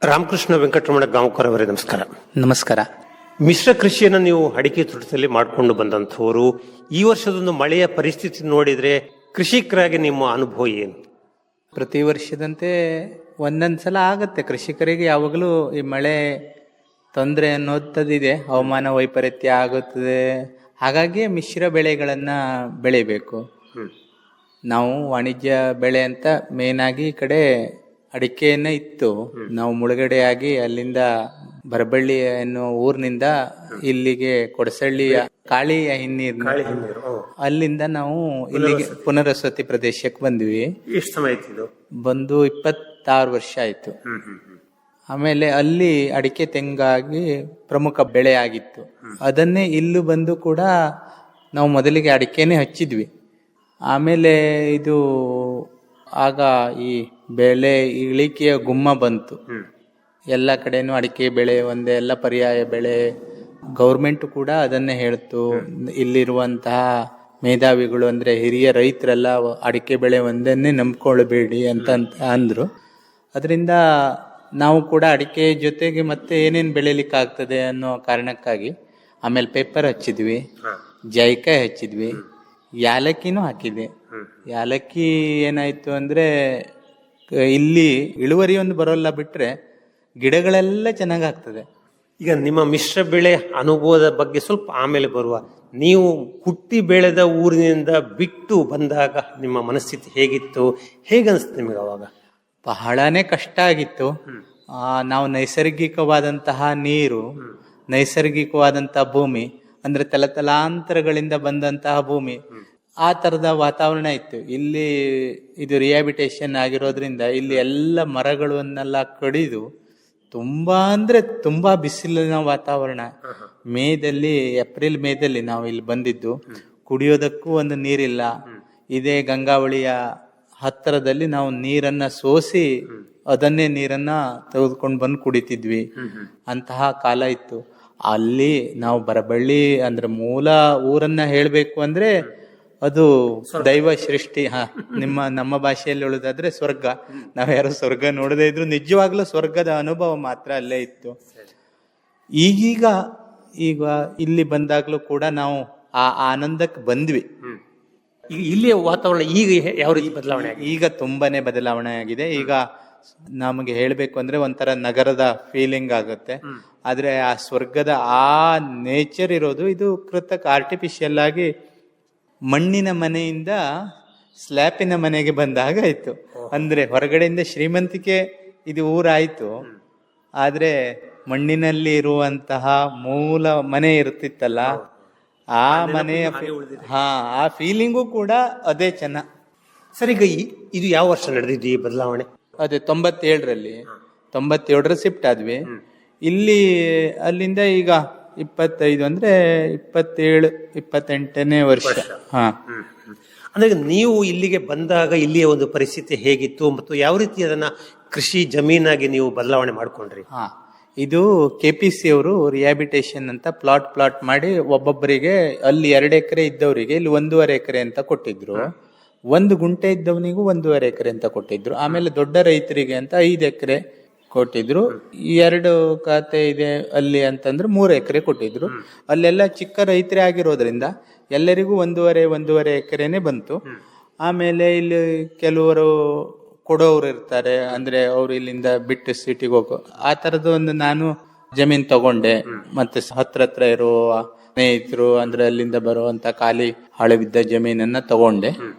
ರಾಮಕೃಷ್ಣ ವೆಂಕಟರಮಣ ಗಾಂವ್ಕರ್ ಅವರೇ ನಮಸ್ಕಾರ. ನಮಸ್ಕಾರ. ಮಿಶ್ರ ಕೃಷಿಯನ್ನು ನೀವು ಅಡಿಕೆ ತೋಟದಲ್ಲಿ ಮಾಡಿಕೊಂಡು ಬಂದಂಥವರು, ಈ ವರ್ಷದೊಂದು ಮಳೆಯ ಪರಿಸ್ಥಿತಿ ನೋಡಿದ್ರೆ ಕೃಷಿಕರಾಗಿ ನಿಮ್ಮ ಅನುಭವ ಏನು? ಪ್ರತಿ ವರ್ಷದಂತೆ ಒಂದೊಂದು ಸಲ ಆಗುತ್ತೆ ಕೃಷಿಕರಿಗೆ. ಯಾವಾಗಲೂ ಈ ಮಳೆ ತೊಂದರೆ ಅನ್ನೋದಿದೆ, ಹವಾಮಾನ ವೈಪರೀತ್ಯ ಆಗುತ್ತದೆ. ಹಾಗಾಗಿ ಮಿಶ್ರ ಬೆಳೆಗಳನ್ನು ಬೆಳಿಬೇಕು. ನಾವು ವಾಣಿಜ್ಯ ಬೆಳೆ ಅಂತ ಮೇನಾಗಿ ಈ ಕಡೆ ಅಡಿಕೆಯನ್ನ ಇತ್ತು. ನಾವು ಮುಳುಗಡೆಯಾಗಿ ಅಲ್ಲಿಂದ ಬರಬಳ್ಳಿ ಎನ್ನುವ ಊರಿನಿಂದ ಇಲ್ಲಿಗೆ ಕೊಡಸಳ್ಳಿಯ ಕಾಳಿಯ ಹಿನ್ನೀರು, ಅಲ್ಲಿಂದ ನಾವು ಇಲ್ಲಿಗೆ ಪುನರ್ವಸತಿ ಪ್ರದೇಶಕ್ಕೆ ಬಂದ್ವಿ. ಎಷ್ಟು ಸಮಯ ಆಯ್ತು? ಬಂದು 26 ವರ್ಷ ಆಯ್ತು. ಆಮೇಲೆ ಅಲ್ಲಿ ಅಡಿಕೆ ತೆಂಗಾಗಿ ಪ್ರಮುಖ ಬೆಳೆ ಆಗಿತ್ತು. ಅದನ್ನೇ ಇಲ್ಲೂ ಬಂದು ಕೂಡ ನಾವು ಮೊದಲಿಗೆ ಅಡಿಕೆನೆ ಹಚ್ಚಿದ್ವಿ. ಆಮೇಲೆ ಇದು ಆಗ ಈ ಬೆಳೆ ಇಳಿಕೆಯ ಗುಮ್ಮ ಬಂತು. ಎಲ್ಲ ಕಡೆನೂ ಅಡಿಕೆ ಬೆಳೆ ಒಂದೇ, ಎಲ್ಲ ಪರ್ಯಾಯ ಬೆಳೆ. ಗೌರ್ಮೆಂಟ್ ಕೂಡ ಅದನ್ನೇ ಹೇಳ್ತು, ಇಲ್ಲಿರುವಂತಹ ಮೇಧಾವಿಗಳು ಅಂದ್ರೆ ಹಿರಿಯ ರೈತರೆಲ್ಲ ಅಡಿಕೆ ಬೆಳೆ ಒಂದನ್ನೇ ನಂಬ್ಕೊಳ್ಬೇಡಿ ಅಂತ ಅಂದ್ರು. ಅದರಿಂದ ನಾವು ಕೂಡ ಅಡಿಕೆ ಜೊತೆಗೆ ಮತ್ತೆ ಏನೇನು ಬೆಳಿಲಿಕ್ಕೆ ಆಗ್ತದೆ ಅನ್ನೋ ಕಾರಣಕ್ಕಾಗಿ ಆಮೇಲೆ ಪೇಪರ್ ಹಚ್ಚಿದ್ವಿ, ಜಾಯಿಕಾಯಿ ಹಚ್ಚಿದ್ವಿ, ಯಾಲಕ್ಕಿನೂ ಹಾಕಿದೆ. ಯಾಲಕ್ಕಿ ಏನಾಯ್ತು ಅಂದ್ರೆ ಇಲ್ಲಿ ಇಳುವರಿ ಒಂದು ಬರೋಲ್ಲ, ಬಿಟ್ರೆ ಗಿಡಗಳೆಲ್ಲ ಚೆನ್ನಾಗಿ ಆಗ್ತದೆ. ಈಗ ನಿಮ್ಮ ಮಿಶ್ರ ಬೆಳೆ ಅನುಭವದ ಬಗ್ಗೆ ಸ್ವಲ್ಪ ಆಮೇಲೆ ಬರುವ. ನೀವು ಹುಟ್ಟಿ ಬೆಳೆದ ಊರಿನಿಂದ ಬಿಟ್ಟು ಬಂದಾಗ ನಿಮ್ಮ ಮನಸ್ಥಿತಿ ಹೇಗಿತ್ತು? ಹೇಗನ್ಸ್ತು ನಿಮಗೆ ಅವಾಗ? ಬಹಳನೇ ಕಷ್ಟ ಆಗಿತ್ತು. ನಾವು ನೈಸರ್ಗಿಕವಾದಂತಹ ನೀರು, ನೈಸರ್ಗಿಕವಾದಂತಹ ಭೂಮಿ, ಅಂದ್ರೆ ತಲತಲಾಂತರಗಳಿಂದ ಬಂದಂತಹ ಭೂಮಿ, ಆ ತರದ ವಾತಾವರಣ ಇತ್ತು. ಇಲ್ಲಿ ಇದು ರಿಹ್ಯಾಬಿಟೇಷನ್ ಆಗಿರೋದ್ರಿಂದ ಇಲ್ಲಿ ಎಲ್ಲ ಮರಗಳನ್ನೆಲ್ಲ ಕಡಿದು ತುಂಬಾ ಅಂದ್ರೆ ತುಂಬಾ ಬಿಸಿಲಿನ ವಾತಾವರಣ. ಏಪ್ರಿಲ್ ಮೇದಲ್ಲಿ ನಾವು ಇಲ್ಲಿ ಬಂದಿದ್ದು. ಕುಡಿಯೋದಕ್ಕೂ ಒಂದು ನೀರಿಲ್ಲ. ಇದೇ ಗಂಗಾವಳಿಯ ಹತ್ತಿರದಲ್ಲಿ ನಾವು ನೀರನ್ನ ಸೋಸಿ ಅದನ್ನೇ ನೀರನ್ನ ತೆಗೆದುಕೊಂಡು ಬಂದು ಕುಡಿತಿದ್ವಿ. ಅಂತಹ ಕಾಲ ಇತ್ತು. ಅಲ್ಲಿ ನಾವು ಬರಬಳ್ಳಿ ಅಂದ್ರೆ ಮೂಲ ಊರನ್ನ ಹೇಳ್ಬೇಕು ಅಂದ್ರೆ ಅದು ದೈವ ಸೃಷ್ಟಿ. ನಮ್ಮ ಭಾಷೆಯಲ್ಲಿ ಹೇಳುದಾದ್ರೆ ಸ್ವರ್ಗ. ನಾವ್ಯಾರು ಸ್ವರ್ಗ ನೋಡದೇ ಇದ್ರು ನಿಜವಾಗ್ಲೂ ಸ್ವರ್ಗದ ಅನುಭವ ಮಾತ್ರ ಅಲ್ಲೇ ಇತ್ತು. ಈಗ ಇಲ್ಲಿ ಬಂದಾಗ್ಲೂ ಕೂಡ ನಾವು ಆ ಆನಂದಕ್ಕೆ ಬಂದ್ವಿ. ಈಗ ಇಲ್ಲಿಯ ವಾತಾವರಣ ಈಗ ಯಾವ ರೀತಿ ಬದಲಾವಣೆ ಆಗಿದೆ? ಈಗ ತುಂಬಾನೇ ಬದಲಾವಣೆ ಆಗಿದೆ. ಈಗ ನಮಗೆ ಹೇಳ್ಬೇಕು ಅಂದ್ರೆ ಒಂಥರ ನಗರದ ಫೀಲಿಂಗ್ ಆಗುತ್ತೆ. ಆದ್ರೆ ಆ ಸ್ವರ್ಗದ ಆ ನೇಚರ್ ಇರೋದು ಇದು ಕೃತಕ ಆರ್ಟಿಫಿಷಿಯಲ್ ಆಗಿ ಮಣ್ಣಿನ ಮನೆಯಿಂದ ಸ್ಲ್ಯಾಪಿನ ಮನೆಗೆ ಬಂದ ಹಾಗಾಯ್ತು. ಅಂದ್ರೆ ಹೊರಗಡೆಯಿಂದ ಶ್ರೀಮಂತಿಕೆ ಇದು ಊರಾಯ್ತು, ಆದ್ರೆ ಮಣ್ಣಿನಲ್ಲಿ ಇರುವಂತಹ ಮೂಲ ಮನೆ ಇರ್ತಿತ್ತಲ್ಲ, ಆ ಮನೆಯ ಆ ಫೀಲಿಂಗು ಕೂಡ ಅದೇ ಚೆನ್ನ. ಸರ್, ಈಗ ಇದು ಯಾವ ವರ್ಷ ನಡೆದಿದ್ದು ಈ ಬದಲಾವಣೆ? ಅದೇ 97 ಶಿಫ್ಟ್ ಆದ್ವಿ ಇಲ್ಲಿ. ಅಲ್ಲಿಂದ ಈಗ 25 ಅಂದ್ರೆ 27-28ನೇ ವರ್ಷ. ಅಂದ್ರೆ ನೀವು ಇಲ್ಲಿಗೆ ಬಂದಾಗ ಇಲ್ಲಿಯ ಒಂದು ಪರಿಸ್ಥಿತಿ ಹೇಗಿತ್ತು ಮತ್ತು ಯಾವ ರೀತಿ ಅದನ್ನ ಕೃಷಿ ಜಮೀನಾಗಿ ನೀವು ಬದಲಾವಣೆ ಮಾಡ್ಕೊಂಡ್ರಿ? ಇದು KPC ಅವರು ರಿಹ್ಯಾಬಿಟೇಷನ್ ಅಂತ ಪ್ಲಾಟ್ ಮಾಡಿ ಒಬ್ಬೊಬ್ಬರಿಗೆ ಅಲ್ಲಿ 2 ಎಕರೆ ಇದ್ದವರಿಗೆ ಇಲ್ಲಿ 1.5 ಎಕರೆ ಅಂತ ಕೊಟ್ಟಿದ್ರು. 1 ಗುಂಟೆ ಇದ್ದವನಿಗೂ 1.5 ಎಕರೆ ಅಂತ ಕೊಟ್ಟಿದ್ರು. ಆಮೇಲೆ ದೊಡ್ಡ ರೈತರಿಗೆ ಅಂತ 5 ಎಕರೆ ಕೊಟ್ಟಿದ್ರು. 2 ಖಾತೆ ಇದೆ ಅಲ್ಲಿ ಅಂತಂದ್ರೆ 3 ಎಕರೆ ಕೊಟ್ಟಿದ್ರು. ಅಲ್ಲೆಲ್ಲ ಚಿಕ್ಕ ರೈತರೇ ಆಗಿರೋದ್ರಿಂದ ಎಲ್ಲರಿಗೂ 1.5 ಎಕರೆನೆ ಬಂತು. ಆಮೇಲೆ ಇಲ್ಲಿ ಕೆಲವರು ಕೊಡೋರು ಇರ್ತಾರೆ, ಅಂದ್ರೆ ಅವ್ರು ಇಲ್ಲಿಂದ ಬಿಟ್ಟು ಸಿಟಿಗೆ ಹೋಗೋ ಆ ತರದ ಒಂದು ನಾನು ಜಮೀನ್ ತಗೊಂಡೆ. ಮತ್ತೆ ಹತ್ರ ಇರುವ ಸ್ನೇಹಿತರು ಅಂದ್ರೆ ಅಲ್ಲಿಂದ ಬರುವಂತ ಖಾಲಿ ಹಾಳು ಬಿದ್ದ ಜಮೀನನ್ನ ತಗೊಂಡೆ.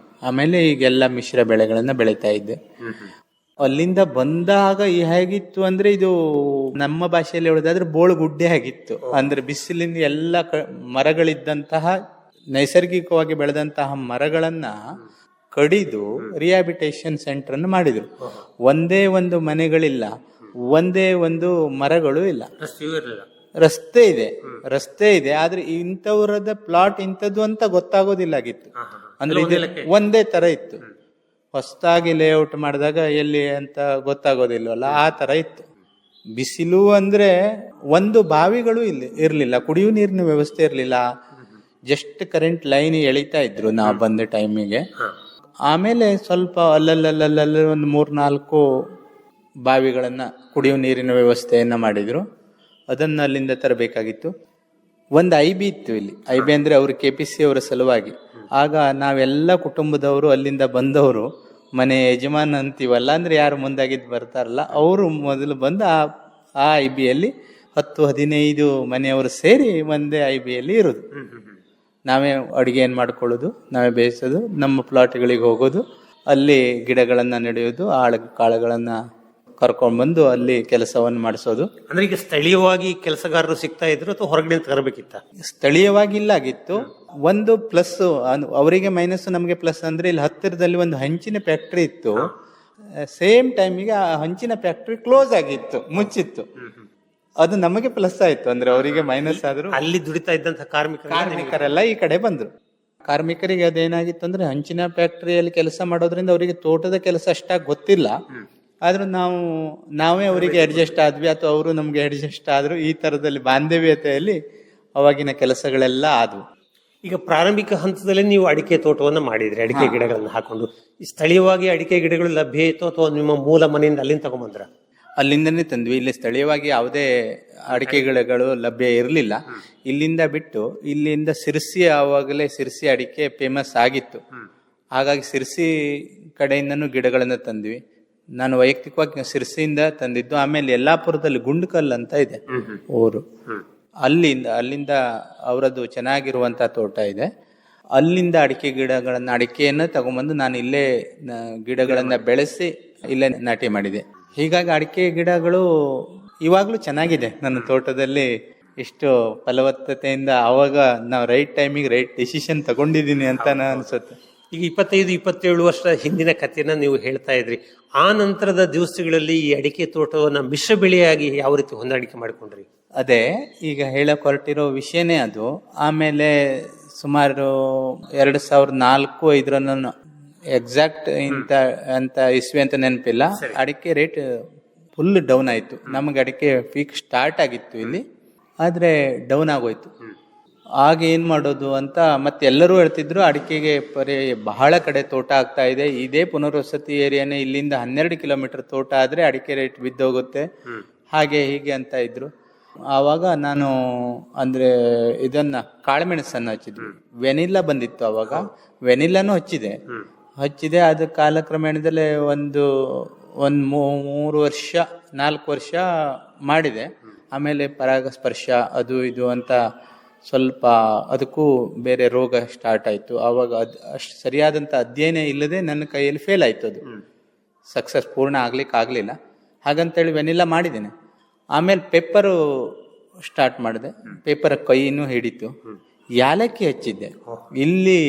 ಆಮೇಲೆ ಈಗೆಲ್ಲ ಮಿಶ್ರ ಬೆಳೆಗಳನ್ನ ಬೆಳೀತಾ ಇದ್ದೆ. ಅಲ್ಲಿಂದ ಬಂದಾಗ ಹೇಗಿತ್ತು ಅಂದ್ರೆ ಇದು ನಮ್ಮ ಭಾಷೆಯಲ್ಲಿ ಹೇಳೋದಾದ್ರೆ ಬೋಳು ಗುಡ್ಡೆ ಆಗಿತ್ತು. ಅಂದ್ರೆ ಬಿಸಿಲಿನ ಎಲ್ಲ ಮರಗಳಿದ್ದಂತಹ ನೈಸರ್ಗಿಕವಾಗಿ ಬೆಳೆದಂತಹ ಮರಗಳನ್ನ ಕಡಿದು ರಿಹ್ಯಾಬಿಟೇಷನ್ ಸೆಂಟರ್ ಅನ್ನು ಮಾಡಿದ್ರು. ಒಂದೇ ಒಂದು ಮನೆಗಳಿಲ್ಲ, ಒಂದೇ ಒಂದು ಮರಗಳು ಇಲ್ಲ. ರಸ್ತೆ ಇದೆ ಆದ್ರೆ ಇಂಥವರದ ಪ್ಲಾಟ್ ಇಂಥದ್ದು ಅಂತ ಗೊತ್ತಾಗೋದಿಲ್ಲ ಆಗಿತ್ತು. ಅಂದ್ರೆ ಒಂದೇ ತರ ಇತ್ತು. ಹೊಸದಾಗಿ ಲೇಔಟ್ ಮಾಡಿದಾಗ ಎಲ್ಲಿ ಅಂತ ಗೊತ್ತಾಗೋದಿಲ್ವಲ್ಲ, ಆ ತರ ಇತ್ತು. ಬಿಸಿಲು ಅಂದ್ರೆ ಒಂದು ಬಾವಿಗಳು ಇಲ್ಲಿ ಇರ್ಲಿಲ್ಲ, ಕುಡಿಯುವ ನೀರಿನ ವ್ಯವಸ್ಥೆ ಇರ್ಲಿಲ್ಲ. ಜಸ್ಟ್ ಕರೆಂಟ್ ಲೈನ್ ಎಳಿತಾ ಇದ್ರು ನಾವು ಬಂದ ಟೈಮಿಗೆ. ಆಮೇಲೆ ಸ್ವಲ್ಪ ಅಲ್ಲಲ್ಲ ಒಂದು 3-4 ಬಾವಿಗಳನ್ನು ಕುಡಿಯುವ ನೀರಿನ ವ್ಯವಸ್ಥೆಯನ್ನು ಮಾಡಿದರು. ಅದನ್ನು ಅಲ್ಲಿಂದ ತರಬೇಕಾಗಿತ್ತು. ಒಂದು IB ಇತ್ತು ಇಲ್ಲಿ. IB ಅಂದರೆ ಅವರು KPC ಅವರ ಸಲುವಾಗಿ. ಆಗ ನಾವೆಲ್ಲ ಕುಟುಂಬದವರು ಅಲ್ಲಿಂದ ಬಂದವರು, ಮನೆ ಯಜಮಾನ ಅಂತೀವಲ್ಲ, ಅಂದರೆ ಯಾರು ಮುಂದಾಗಿದ್ದು ಬರ್ತಾರಲ್ಲ, ಅವರು ಮೊದಲು ಬಂದು ಆ IBಯಲ್ಲಿ 10-15 ಮನೆಯವರು ಸೇರಿ ಒಂದೇ IBಯಲ್ಲಿ ಇರೋದು. ನಾವೇ ಅಡುಗೆಯನ್ನು ಮಾಡ್ಕೊಳ್ಳೋದು, ನಾವೇ ಬೇಯಿಸೋದು, ನಮ್ಮ ಪ್ಲಾಟ್ಗಳಿಗೆ ಹೋಗೋದು, ಅಲ್ಲಿ ಗಿಡಗಳನ್ನು ನೆಡೆಯೋದು, ಕಾಳುಗಳನ್ನು ಕರ್ಕೊಂಡ್ಬಂದು ಅಲ್ಲಿ ಕೆಲಸವನ್ನು ಮಾಡಿಸೋದು. ಅಂದ್ರೆ ಈಗ ಸ್ಥಳೀಯವಾಗಿ ಕೆಲಸಗಾರರು ಸಿಗ್ತಾ ಇದ್ರು ಅಥವಾ ಹೊರಗಡೆ ತರಬೇಕಿತ್ತ? ಸ್ಥಳೀಯವಾಗಿ ಇಲ್ಲಾಗಿತ್ತು. ಒಂದು ಪ್ಲಸ್ ಅವರಿಗೆ ಮೈನಸ್, ನಮಗೆ ಪ್ಲಸ್ ಅಂದ್ರೆ ಇಲ್ಲಿ ಹತ್ತಿರದಲ್ಲಿ ಒಂದು ಹಂಚಿನ ಫ್ಯಾಕ್ಟ್ರಿ ಇತ್ತು. ಸೇಮ್ ಟೈಮಿಗೆ ಆ ಹಂಚಿನ ಫ್ಯಾಕ್ಟ್ರಿ ಕ್ಲೋಸ್ ಆಗಿತ್ತು, ಮುಚ್ಚಿತ್ತು. ಅದು ನಮಗೆ ಪ್ಲಸ್ ಆಯ್ತು, ಅಂದ್ರೆ ಅವರಿಗೆ ಮೈನಸ್ ಆದ್ರು. ಅಲ್ಲಿ ದುಡಿತಾ ಇದ್ದಂತ ಕಾರ್ಮಿಕರೆಲ್ಲ ಈ ಕಡೆ ಬಂದ್ರು. ಕಾರ್ಮಿಕರಿಗೆ ಅದೇನಾಗಿತ್ತು ಅಂದ್ರೆ ಹಂಚಿನ ಫ್ಯಾಕ್ಟ್ರಿಯಲ್ಲಿ ಕೆಲಸ ಮಾಡೋದ್ರಿಂದ ಅವರಿಗೆ ತೋಟದ ಕೆಲಸ ಅಷ್ಟಾಗಿ ಗೊತ್ತಿಲ್ಲ. ಆದ್ರೂ ನಾವೇ ಅವರಿಗೆ ಅಡ್ಜಸ್ಟ್ ಆದ್ವಿ, ಅಥವಾ ಅವರು ನಮ್ಗೆ ಅಡ್ಜಸ್ಟ್ ಆದ್ರು. ಈ ತರದಲ್ಲಿ ಬಾಂಧವ್ಯತೆಯಲ್ಲಿ ಅವಾಗಿನ ಕೆಲಸಗಳೆಲ್ಲ ಆದ್ವು. ಈಗ ಪ್ರಾರಂಭಿಕ ಹಂತದಲ್ಲಿ ನೀವು ಅಡಿಕೆ ತೋಟವನ್ನು ಮಾಡಿದ್ರಿ, ಅಡಿಕೆ ಗಿಡಗಳನ್ನು ಹಾಕೊಂಡು. ಸ್ಥಳೀಯವಾಗಿ ಅಡಿಕೆ ಗಿಡಗಳು ಲಭ್ಯ ಇತ್ತು ಅಥವಾ ನಿಮ್ಮ ಮೂಲ ಮನೆಯಿಂದ ಅಲ್ಲಿಂದ ತಗೊಂಡ್ಬಂದ್ರ? ಅಲ್ಲಿಂದನೇ ತಂದ್ವಿ. ಇಲ್ಲಿ ಸ್ಥಳೀಯವಾಗಿ ಯಾವುದೇ ಅಡಿಕೆ ಗಿಡಗಳು ಲಭ್ಯ ಇರಲಿಲ್ಲ. ಇಲ್ಲಿಂದ ಬಿಟ್ಟು ಇಲ್ಲಿಂದ ಸಿರ್ಸಿ, ಆವಾಗಲೇ ಸಿರ್ಸಿ ಅಡಿಕೆ ಫೇಮಸ್ ಆಗಿತ್ತು. ಹಾಗಾಗಿ ಸಿರ್ಸಿ ಕಡೆಯಿಂದನೂ ಗಿಡಗಳನ್ನು ತಂದ್ವಿ. ನಾನು ವೈಯಕ್ತಿಕವಾಗಿ ಸಿರ್ಸಿಯಿಂದ ತಂದಿದ್ದು. ಆಮೇಲೆ ಯಲ್ಲಾಪುರದಲ್ಲಿ ಗುಂಡ್ಕಲ್ ಅಂತ ಇದೆ ಊರು, ಅಲ್ಲಿಂದ ಅವರದ್ದು ಚೆನ್ನಾಗಿರುವಂತ ತೋಟ ಇದೆ. ಅಲ್ಲಿಂದ ಅಡಿಕೆಯನ್ನು ತಗೊಂಡ್ಬಂದು ನಾನು ಇಲ್ಲೇ ಗಿಡಗಳನ್ನ ಬೆಳೆಸಿ ಇಲ್ಲೇ ನಾಟಿ ಮಾಡಿದೆ. ಹೀಗಾಗಿ ಅಡಿಕೆ ಗಿಡಗಳು ಇವಾಗ್ಲೂ ಚೆನ್ನಾಗಿದೆ ನನ್ನ ತೋಟದಲ್ಲಿ. ಇಷ್ಟು ಫಲವತ್ತತೆಯಿಂದ ಅವಾಗ ನಾವು ರೈಟ್ ಟೈಮಿಗೆ ರೈಟ್ ಡಿಸಿಷನ್ ತಗೊಂಡಿದ್ದೀನಿ ಅಂತ ಅನ್ಸುತ್ತೆ. ಈಗ 25-27 ವರ್ಷ ಹಿಂದಿನ ಕಥೆಯನ್ನ ನೀವು ಹೇಳ್ತಾ ಇದ್ರಿ. ಆ ನಂತರದ ದಿವಸಗಳಲ್ಲಿ ಈ ಅಡಿಕೆ ತೋಟವನ್ನ ಮಿಶ್ರ ಬೆಳೆಯಾಗಿ ಯಾವ ರೀತಿ ಹೊಂದಾಣಿಕೆ ಮಾಡಿಕೊಂಡ್ರಿ? ಅದೇ ಈಗ ಹೇಳಕ್ ಹೊರಟಿರೋ ವಿಷಯನೇ ಅದು. ಆಮೇಲೆ ಸುಮಾರು 2004-05 ಎಕ್ಸಾಕ್ಟ್ ಅಂತ ಇಸ್ವಿ ಅಂತ ನೆನಪಿಲ್ಲ, ಅಡಿಕೆ ರೇಟ್ ಫುಲ್ ಡೌನ್ ಆಯ್ತು. ನಮಗೆ ಅಡಿಕೆ ಪೀಕ್ ಸ್ಟಾರ್ಟ್ ಆಗಿತ್ತು ಇಲ್ಲಿ, ಆದ್ರೆ ಡೌನ್ ಆಗೋಯ್ತು. ಆಗ ಏನ್ ಮಾಡೋದು ಅಂತ ಮತ್ತೆ ಎಲ್ಲರೂ ಹೇಳ್ತಿದ್ರು, ಅಡಿಕೆಗೆ ಬಹಳ ಕಡೆ ತೋಟ ಆಗ್ತಾ ಇದೆ, ಇದೇ ಪುನರ್ವಸತಿ ಏರಿಯಾನೇ, ಇಲ್ಲಿಂದ 12 ಕಿಲೋಮೀಟರ್ ತೋಟ ಆದ್ರೆ ಅಡಿಕೆ ರೇಟ್ ಬಿದ್ದೋಗುತ್ತೆ, ಹಾಗೆ ಹೀಗೆ ಅಂತ ಇದ್ರು. ಆವಾಗ ನಾನು ಅಂದ್ರೆ ಇದನ್ನ ಕಾಳುಮೆಣಸನ್ನು ಹಚ್ಚಿದ್ವಿ. ವೆನಿಲ್ಲಾ ಬಂದಿತ್ತು ಅವಾಗ, ವೆನಿಲ್ಲಾನು ಹಚ್ಚಿದೆ. ಅದು ಕಾಲಕ್ರಮೇಣದಲ್ಲೇ ಒಂದು 3-4 ವರ್ಷ ಮಾಡಿದೆ. ಆಮೇಲೆ ಪರಾಗಸ್ಪರ್ಶ ಅದು ಇದು ಅಂತ ಸ್ವಲ್ಪ ಅದಕ್ಕೂ ಬೇರೆ ರೋಗ ಸ್ಟಾರ್ಟ್ ಆಯ್ತು. ಆವಾಗ ಅಷ್ಟು ಸರಿಯಾದಂತ ಅಧ್ಯಯನ ಇಲ್ಲದೆ ನನ್ನ ಕೈಯಲ್ಲಿ ಫೇಲ್ ಆಯ್ತು. ಅದು ಸಕ್ಸಸ್ ಪೂರ್ಣ ಆಗ್ಲಿಲ್ಲ. ಹಾಗಂತೇಳಿ ವೆನಿಲ್ಲಾ ಮಾಡಿದ್ದೇನೆ. ಆಮೇಲೆ ಪೆಪ್ಪರು ಸ್ಟಾರ್ಟ್ ಮಾಡಿದೆ. ಪೇಪರ್ ಕೈನೂ ಹಿಡಿತು. ಯಾಲಕ್ಕಿ ಹಚ್ಚಿದ್ದೆ. ಇಲ್ಲಿ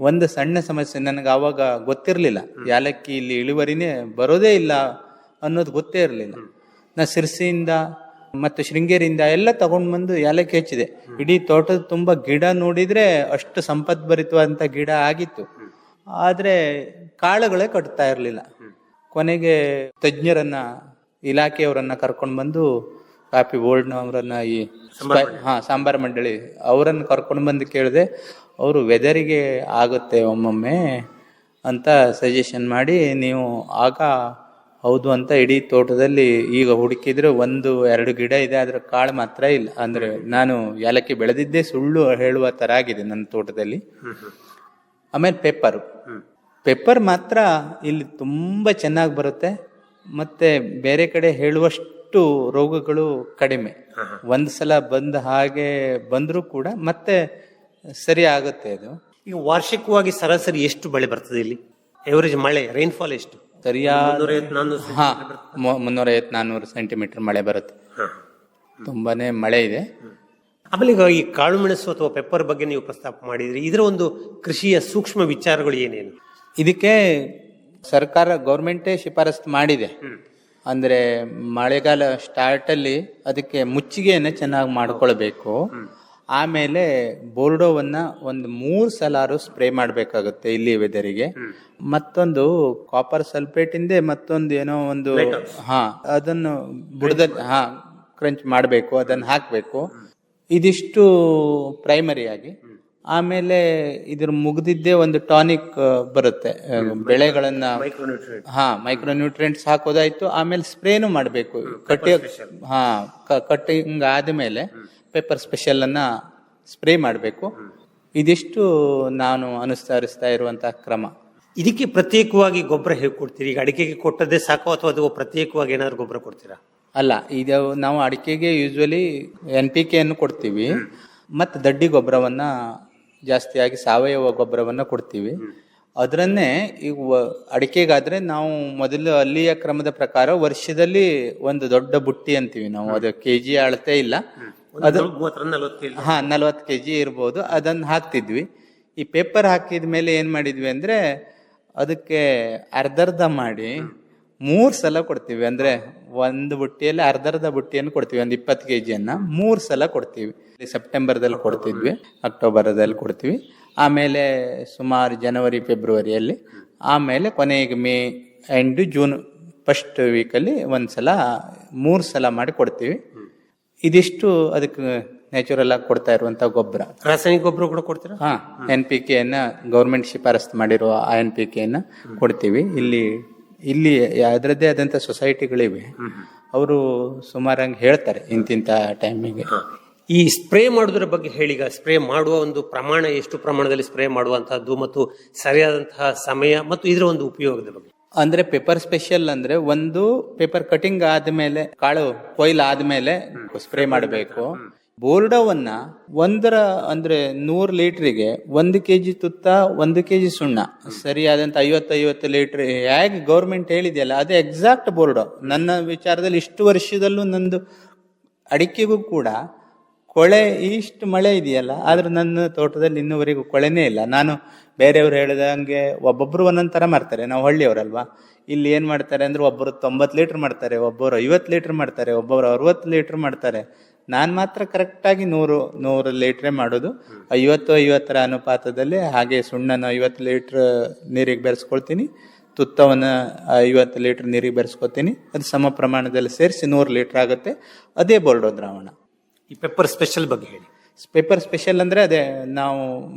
ಒಂದು ಸಣ್ಣ ಸಮಸ್ಯೆ, ನನಗೆ ಆವಾಗ ಗೊತ್ತಿರಲಿಲ್ಲ, ಯಾಲಕ್ಕಿ ಇಲ್ಲಿ ಇಳುವರಿನೇ ಬರೋದೇ ಇಲ್ಲ ಅನ್ನೋದು ಗೊತ್ತೇ ಇರಲಿಲ್ಲ. ನಾ ಸಿರ್ಸಿಯಿಂದ ಮತ್ತು ಶೃಂಗೇರಿಯಿಂದ ಎಲ್ಲ ತಗೊಂಡ್ ಬಂದು ಯಾಲಕ್ಕಿ ಹಚ್ಚಿದೆ. ಇಡೀ ತೋಟದ ತುಂಬಾ ಗಿಡ ನೋಡಿದ್ರೆ ಅಷ್ಟು ಸಂಪದ್ಭರಿತವಾದಂತ ಗಿಡ ಆಗಿತ್ತು, ಆದ್ರೆ ಕಾಳುಗಳೇ ಕಟ್ತಾ ಇರಲಿಲ್ಲ. ಕೊನೆಗೆ ತಜ್ಞರನ್ನ, ಇಲಾಖೆಯವರನ್ನ ಕರ್ಕೊಂಡು ಬಂದು, ಕಾಪಿ ಬೋರ್ಡ್ನವರನ್ನ, ಈ ಸಾಂಬಾರ್ ಮಂಡಳಿ ಅವರನ್ನು ಕರ್ಕೊಂಡು ಬಂದು ಕೇಳಿದೆ. ಅವರು ವೆದರಿಗೆ ಆಗುತ್ತೆ ಒಮ್ಮೊಮ್ಮೆ ಅಂತ ಸಜೆಷನ್ ಮಾಡಿ, ನೀವು ಆಗ ಹೌದು ಅಂತ ಇಡೀ ತೋಟದಲ್ಲಿ ಈಗ ಹುಡುಕಿದ್ರೆ 1-2 ಗಿಡ ಇದೆ, ಅದ್ರ ಕಾಳು ಮಾತ್ರ ಇಲ್ಲ. ಅಂದ್ರೆ ನಾನು ಯಾಲಕ್ಕಿ ಬೆಳೆದಿದ್ದೇ ಸುಳ್ಳು ಹೇಳುವ ತರ ಆಗಿದೆ ನನ್ನ ತೋಟದಲ್ಲಿ. ಆಮೇಲೆ ಪೆಪ್ಪರ್ ಮಾತ್ರ ಇಲ್ಲಿ ತುಂಬಾ ಚೆನ್ನಾಗಿ ಬರುತ್ತೆ. ಮತ್ತೆ ಬೇರೆ ಕಡೆ ಹೇಳುವಷ್ಟು ರೋಗಗಳು ಕಡಿಮೆ. ಒಂದ್ಸಲ ಹಾಗೆ ಬಂದ್ರೂ ಕೂಡ ಮತ್ತೆ ಸರಿ ಆಗುತ್ತೆ ಅದು. ಈಗ ವಾರ್ಷಿಕವಾಗಿ ಸರಾಸರಿ ಎಷ್ಟು ಬೆಳೆ ಬರ್ತದೆ ಇಲ್ಲಿ? ಎವರೇಜ್ ಮಳೆ, ರೈನ್ಫಾಲ್ ಎಷ್ಟು? ಸರಿಯಾದ 350-400 ಸೆಂಟಿಮೀಟರ್ ಮಳೆ ಬರುತ್ತೆ. ತುಂಬಾನೇ ಮಳೆ ಇದೆ. ಆಮೇಲೆ ಈಗ ಈ ಕಾಳು ಮೆಣಸು ಅಥವಾ ಪೆಪ್ಪರ್ ಬಗ್ಗೆ ನೀವು ಪ್ರಸ್ತಾಪ ಮಾಡಿದ್ರಿ. ಇದರ ಒಂದು ಕೃಷಿಯ ಸೂಕ್ಷ್ಮ ವಿಚಾರಗಳು ಏನೇನು? ಇದಕ್ಕೆ ಸರ್ಕಾರ ಗೌರ್ಮೆಂಟೇ ಶಿಫಾರಸು ಮಾಡಿದೆ. ಅಂದ್ರೆ ಮಳೆಗಾಲ ಸ್ಟಾರ್ಟ್ ಅಲ್ಲಿ ಅದಕ್ಕೆ ಮುಚ್ಚಿಗೆಯನ್ನ ಚೆನ್ನಾಗಿ ಮಾಡ್ಕೊಳ್ಬೇಕು. ಆಮೇಲೆ ಬೋರ್ಡೋವನ್ನ 3 ಸಲಾರು ಸ್ಪ್ರೇ ಮಾಡ್ಬೇಕಾಗುತ್ತೆ ಇಲ್ಲಿ ವೆದರಿಗೆ. ಮತ್ತೊಂದು ಕಾಪರ್ ಸಲ್ಫೇಟ್ ಇಂದೆ ಮತ್ತೊಂದು ಏನೋ ಒಂದು ಅದನ್ನು ಬುಡದಲ್ಲಿ ಕ್ರಂಚ್ ಮಾಡಬೇಕು, ಅದನ್ನು ಹಾಕ್ಬೇಕು. ಇದಿಷ್ಟು ಪ್ರೈಮರಿ ಆಗಿ. ಆಮೇಲೆ ಇದ್ರ ಮುಗ್ದಿದ್ದೇ ಒಂದು ಟಾನಿಕ್ ಬರುತ್ತೆ ಬೆಳೆಗಳನ್ನ ಮೈಕ್ರೋನ್ಯೂಟ್ರಿಯೆಂಟ್ಸ್ ಹಾಕೋದಾಯ್ತು. ಆಮೇಲೆ ಸ್ಪ್ರೇನು ಮಾಡಬೇಕು ಕಟ್ಟಿಂಗ್ ಆದ್ಮೇಲೆ ಪೆಪ್ಪರ್ ಸ್ಪೆಷಲ್ ಅನ್ನ ಸ್ಪ್ರೇ ಮಾಡಬೇಕು. ಇದಿಷ್ಟು ನಾನು ಅನುಸರಿಸ್ತಾ ಇರುವಂತಹ ಕ್ರಮ. ಇದಕ್ಕೆ ಪ್ರತ್ಯೇಕವಾಗಿ ಗೊಬ್ಬರ ಹೇಗೆ ಕೊಡ್ತೀರಿ? ಈಗ ಅಡಿಕೆಗೆ ಕೊಟ್ಟದ್ದೇ ಸಾಕು ಅಥವಾ ಅದು ಪ್ರತ್ಯೇಕವಾಗಿ ಏನಾದ್ರು ಗೊಬ್ಬರ ಕೊಡ್ತೀರಾ? ಅಲ್ಲ, ಇದು ನಾವು ಅಡಿಕೆಗೆ ಯೂಶ್ವಲಿ NPK ಅನ್ನು ಕೊಡ್ತೀವಿ, ಮತ್ತು ದಡ್ಡಿ ಗೊಬ್ಬರವನ್ನ ಜಾಸ್ತಿಯಾಗಿ ಸಾವಯವ ಗೊಬ್ಬರವನ್ನ ಕೊಡ್ತೀವಿ. ಅದರನ್ನೇ ಈಗ ಅಡಿಕೆಗಾದ್ರೆ ನಾವು ಮೊದಲು ಅಲ್ಲಿಯ ಕ್ರಮದ ಪ್ರಕಾರ ವರ್ಷದಲ್ಲಿ ಒಂದು ದೊಡ್ಡ ಬುಟ್ಟಿ ಅಂತೀವಿ ನಾವು, ಅದು ಕೆಜಿ ಅಳತೆ ಇಲ್ಲ, ಅದು 40 ಕೆಜಿ ಇರ್ಬೋದು, ಅದನ್ನ ಹಾಕ್ತಿದ್ವಿ. ಈ ಪೇಪರ್ ಹಾಕಿದ ಮೇಲೆ ಏನ್ ಮಾಡಿದ್ವಿ ಅಂದ್ರೆ ಅದಕ್ಕೆ ಅರ್ಧರ್ಧ ಮಾಡಿ 3 ಸಲ ಕೊಡ್ತೀವಿ. ಅಂದ್ರೆ ಒಂದು ಬುಟ್ಟಿಯಲ್ಲಿ ಅರ್ಧರ್ಧ ಬುಟ್ಟಿಯನ್ನು ಕೊಡ್ತೀವಿ, ಒಂದು 20 ಕೆಜಿಯನ್ನ 3 ಸಲ ಕೊಡ್ತೀವಿ. ಸೆಪ್ಟೆಂಬರ್ದಲ್ಲಿ ಕೊಡ್ತಿದ್ವಿ, ಅಕ್ಟೋಬರ್ದಲ್ಲಿ ಕೊಡ್ತೀವಿ, ಆಮೇಲೆ ಸುಮಾರು ಜನವರಿ ಫೆಬ್ರವರಿಯಲ್ಲಿ, ಆಮೇಲೆ ಕೊನೆಗೆ ಮೇ ಎಂಡ್ ಜೂನ್ ಫಸ್ಟ್ ವೀಕಲ್ಲಿ ಒಂದ್ಸಲ 3 ಸಲ ಮಾಡಿ ಕೊಡ್ತೀವಿ. ಇದಿಷ್ಟು ಅದಕ್ಕೆ ನ್ಯಾಚುರಲ್ ಆಗಿ ಕೊಡ್ತಾ ಇರುವಂತ ಗೊಬ್ಬರ. ರಾಸಾಯನಿಕ ಗೊಬ್ಬರ ಕೂಡ ಕೊಡ್ತೀರಾ? NPK ಅನ್ನ ಗೌರ್ಮೆಂಟ್ ಶಿಫಾರಸ್ತು ಮಾಡಿರುವ ಆ NPK ಅನ್ನ ಕೊಡ್ತೀವಿ. ಇಲ್ಲಿ ಅದರದ್ದೇ ಆದಂತ ಸೊಸೈಟಿಗಳಿವೆ, ಅವರು ಸುಮಾರಾಗಿ ಹೇಳ್ತಾರೆ ಇಂತಿಂತ ಟೈಮಿಗೆ. ಈ ಸ್ಪ್ರೇ ಮಾಡೋದ್ರ ಬಗ್ಗೆ ಹೇಳಿ. ಸ್ಪ್ರೇ ಮಾಡುವ ಒಂದು ಪ್ರಮಾಣ, ಎಷ್ಟು ಪ್ರಮಾಣದಲ್ಲಿ ಸ್ಪ್ರೇ ಮಾಡುವಂತಹದ್ದು ಮತ್ತು ಸರಿಯಾದಂತಹ ಸಮಯ ಮತ್ತು ಇದರ ಒಂದು ಉಪಯೋಗದ ಬಗ್ಗೆ. ಅಂದ್ರೆ ಪೇಪರ್ ಸ್ಪೆಷಲ್ ಅಂದ್ರೆ ಒಂದು ಪೇಪರ್ ಕಟಿಂಗ್ ಆದ್ಮೇಲೆ, ಕಾಳು ಕೊಯ್ಲ್ ಆದ್ಮೇಲೆ ಸ್ಪ್ರೇ ಮಾಡಬೇಕು. ಬೋರ್ಡವನ್ನ ಅಂದ್ರೆ 100 ಲೀಟರ್ಗೆ 1 ಕೆಜಿ ತುತ್ತ, 1 ಕೆಜಿ ಸುಣ್ಣ, ಸರಿಯಾದಂತ 50 ಲೀಟರ್ ಹೇಗೆ ಗೌರ್ಮೆಂಟ್ ಹೇಳಿದೆಯಲ್ಲ ಅದೇ ಎಕ್ಸಾಕ್ಟ್ ಬೋರ್ಡ್. ನನ್ನ ವಿಚಾರದಲ್ಲಿ ಇಷ್ಟು ವರ್ಷದಲ್ಲೂ ನಂದು ಅಡಿಕೆಗೂ ಕೂಡ ಕೊಳೆ, ಇಷ್ಟು ಮಳೆ ಇದೆಯಲ್ಲ, ಆದ್ರೆ ನನ್ನ ತೋಟದಲ್ಲಿ ಇನ್ನುವರೆಗೂ ಕೊಳೆನೇ ಇಲ್ಲ. ನಾನು ಬೇರೆಯವ್ರು ಹೇಳಿದಂಗೆ ಒಬ್ಬೊಬ್ರು ಒಂದೊಂದ್ ತರ ಮಾಡ್ತಾರೆ, ನಾವು ಹಳ್ಳಿಯವರಲ್ವಾ. ಇಲ್ಲಿ ಏನ್ ಮಾಡ್ತಾರೆ ಅಂದ್ರೆ ಒಬ್ಬರು 90 ಲೀಟರ್ ಮಾಡ್ತಾರೆ, ಒಬ್ಬರು 50 ಲೀಟರ್ ಮಾಡ್ತಾರೆ, ಒಬ್ಬರು 60 ಲೀಟರ್ ಮಾಡ್ತಾರೆ. ನಾನ್ ಮಾತ್ರ ಕರೆಕ್ಟ್ ಆಗಿ 100 ಲೀಟ್ರೇ ಮಾಡೋದು. 50 ಅನುಪಾತದಲ್ಲಿ. ಹಾಗೆ ಸುಣ್ಣನ 50 ಲೀಟರ್ ನೀರಿಗೆ ಬೆರೆಸ್ಕೊಳ್ತೀನಿ, ತುತ್ತವನ್ನ 50 ಲೀಟರ್ ನೀರಿಗೆ ಬೆರೆಸ್ಕೊತೀನಿ. ಅದು ಸಮ ಪ್ರಮಾಣದಲ್ಲಿ ಸೇರಿಸಿ 100 ಲೀಟರ್ ಆಗುತ್ತೆ. ಅದೇ ಬೋರ್ಡೋ ದ್ರಾವಣ. ಈ ಪೆಪ್ಪರ್ ಸ್ಪೆಷಲ್ ಬಗ್ಗೆ ಹೇಳಿ. ಪೇಪರ್ ಸ್ಪೆಷಲ್ ಅಂದ್ರೆ ಅದೇ ನಾವು